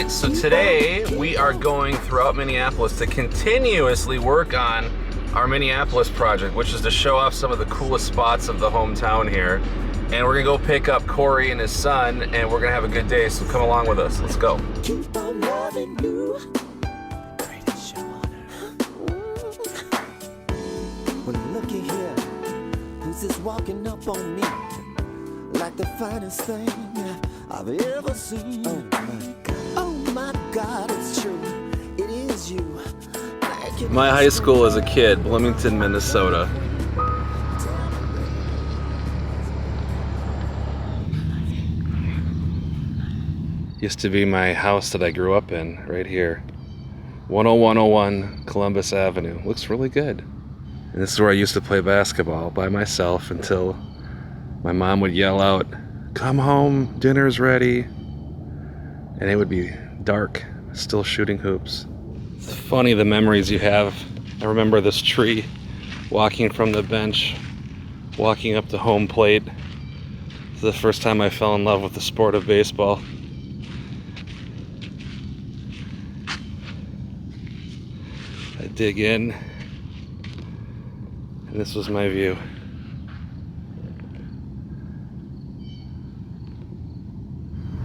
right, so today we are going throughout Minneapolis to continuously work on our Minneapolis project, which is to show off some of the coolest spots of the hometown here. And we're gonna go pick up Corey and his son, and we're gonna have a good day, so come along with us. Let's go. Keep on loving you. Greatest show on earth. Well, looky here. Who's this walking up on me? Like the finest thing I've ever seen. Oh my God, it's true. It is you. My high school as a kid, Bloomington, Minnesota. Used to be my house that I grew up in, right here. 10101 Columbus Avenue. Looks really good. And this is where I used to play basketball by myself until my mom would yell out, "Come home, dinner's ready." And it would be dark, still shooting hoops. It's funny the memories you have. I remember this tree, walking from the bench, walking up to home plate. It's the first time I fell in love with the sport of baseball. I dig in, and this was my view.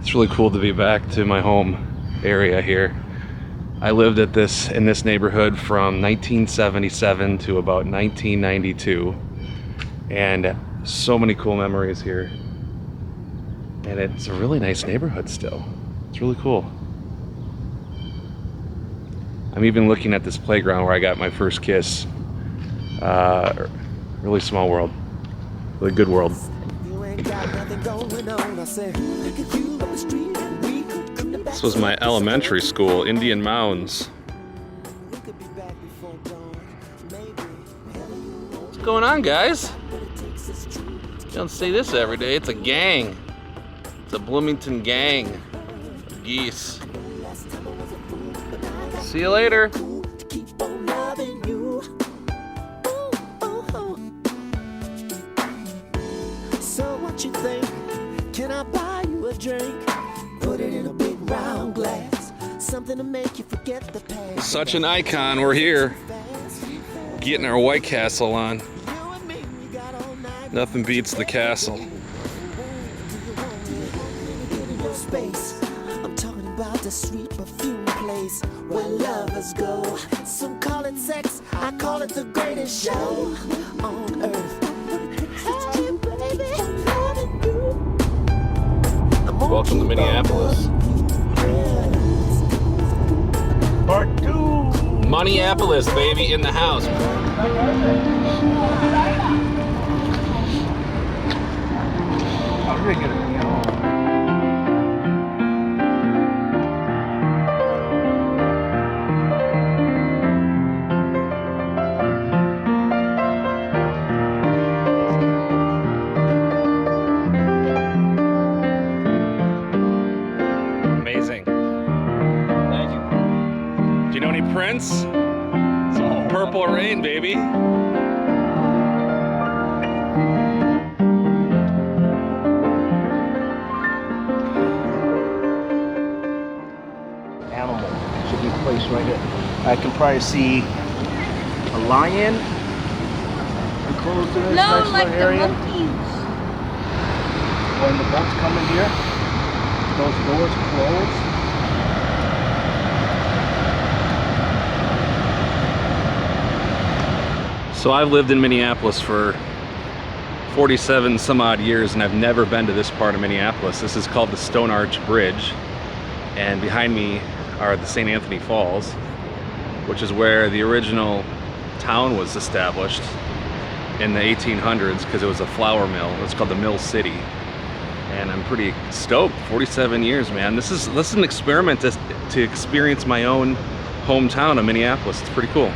It's really cool to be back to my home area here. I lived in this neighborhood from 1977 to about 1992, and so many cool memories here. And it's a really nice neighborhood still. It's really cool. I'm even looking at this playground where I got my first kiss. Really small world, really good world. This was my elementary school, Indian Mounds. What's going on, guys? You don't see this every day. It's a gang. It's a Bloomington gang of geese. See you later. So what you think? Can I buy you a drink? Put it in a big round glass. Something to make you forget the past. Such an icon. We're here. Getting our White Castle on. Nothing beats the castle. I'm talking about the sweet perfume place where lovers go. Some call it sex, I call it the greatest show on earth. Hey, baby, loving you. Welcome to Minneapolis. Part 2. Minneapolis, baby, in the house. I'm really good at piano. Amazing. Thank you. Do you know any Prince? Purple Rain, baby. Animal should be placed right here. I can probably see a lion enclosed in this nice No, like little the area. monkeys. When the boats come in here, those doors close. So I've lived in Minneapolis for 47 some odd years, and I've never been to this part of Minneapolis. This is called the Stone Arch Bridge, and behind me are the St. Anthony Falls, which is where the original town was established in the 1800s because it was a flour mill. It's called the Mill City, and I'm pretty stoked. 47 years, man. This is an experiment to experience my own hometown of Minneapolis. It's pretty cool.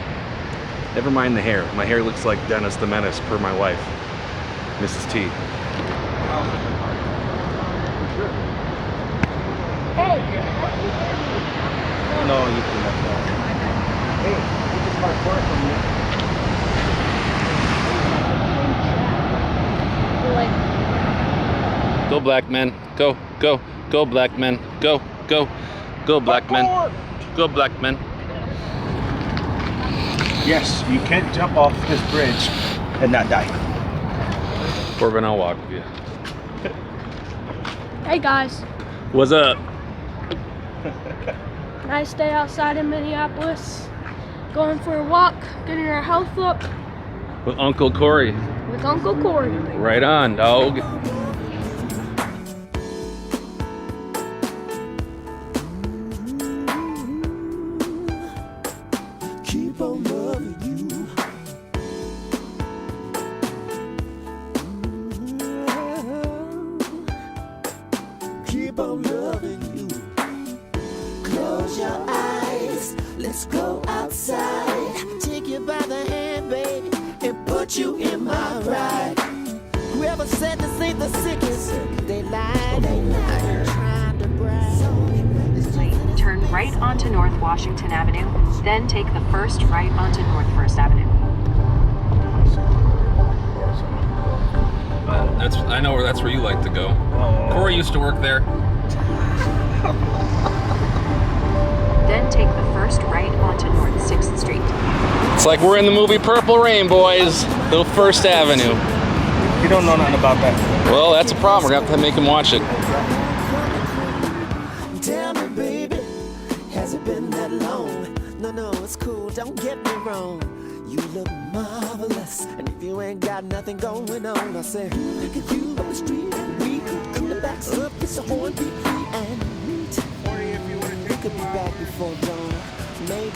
Never mind the hair. My hair looks like Dennis the Menace per my wife, Mrs. T. No, you can have that. Hey, you just my part from you. Like, Go black men, go, go, go black men, go, go, Go black men. Go black men. Yes, you can't jump off this bridge and not die. Corbin, I'll walk with you. Hey guys, What's up? nice day outside in Minneapolis. Going for a walk, getting our health up With Uncle Corey. with Uncle Corey. Right on, dog. Keep on loving you. Keep on loving you. Close your eyes. Let's go outside. Take you by the hand, baby, and put you in my ride. Whoever said this ain't the sickest, they lied. They lied. Trying to brag. Turn right onto North Washington Avenue, then take the first right onto North First Avenue. I know that's where you like to go. Corey used to work there. Then take the first right onto North 6th Street. It's like we're in the movie Purple Rain, boys. The First Avenue. You don't know nothing about that. Well, that's a problem. We're gonna have to make him watch it. Tell me, baby, has it been that long? No, it's cool, don't get me wrong. You look marvelous, and if you ain't got nothing going on, I say, look at you on the street, and we could clean the backs up, it's a horn, beat, and meet. We could be back before dawn, maybe.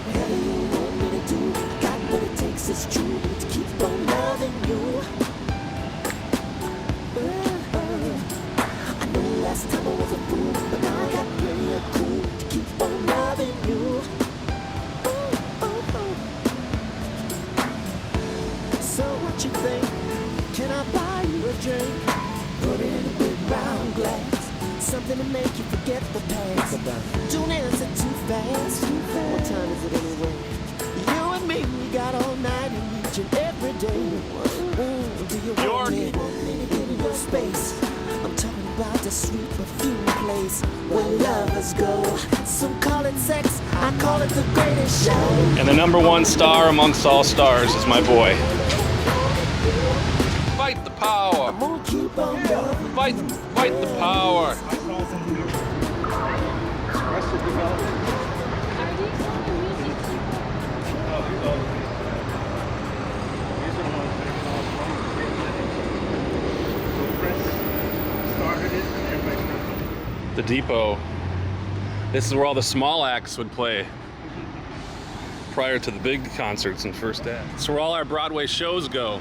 Whatever you want me to do, got what it takes, it's true, to keep on loving you. I know last time I was a fool, but now I got plenty of cool to keep on loving you. So what you think? Can I buy you a drink? Put it in a big round glass, something to make you forget the past. Don't answer too fast. What time is it anyway? You and me, we got all night and each and every day. Do you want me to give you your space? I'm talking about the sweet perfume place where lovers go. Some call it sex, I call it the greatest show. And the #1 star amongst all stars is my boy. Fight the power. I'm gonna keep on loving. Fight the power. The Depot. This is where all the small acts would play prior to the big concerts and first act. It's where all our Broadway shows go.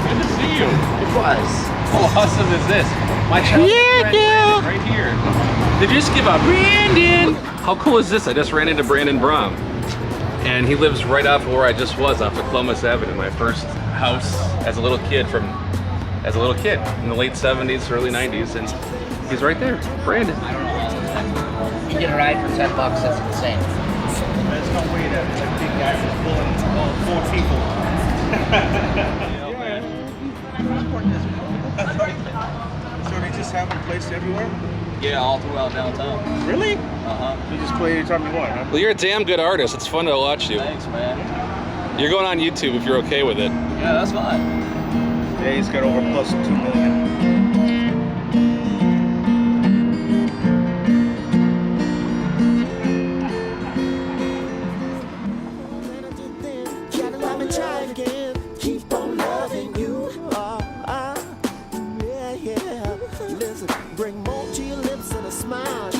Good to see you. It was. How awesome is this? My childhood friend Brandon, right here. Did you just give up? Brandon! How cool is this? I just ran into Brandon Brom. And he lives right off where I just was, off of Columbus Avenue. My first house as a little kid in the late 70s, early 90s. And he's right there. Brandon. You get a ride for $10, that's insane. There's no way that big guy was pulling all 4 people. So they just have them placed everywhere? Yeah, all throughout downtown. Really? Uh-huh. You just play anytime you want, huh? Well, you're a damn good artist. It's fun to watch you. Thanks, man. You're going on YouTube if you're okay with it. Yeah, that's fine. Yeah, he's got over plus 2 million. Keep on loving you. Yeah. Listen, bring more to your lips and a smile.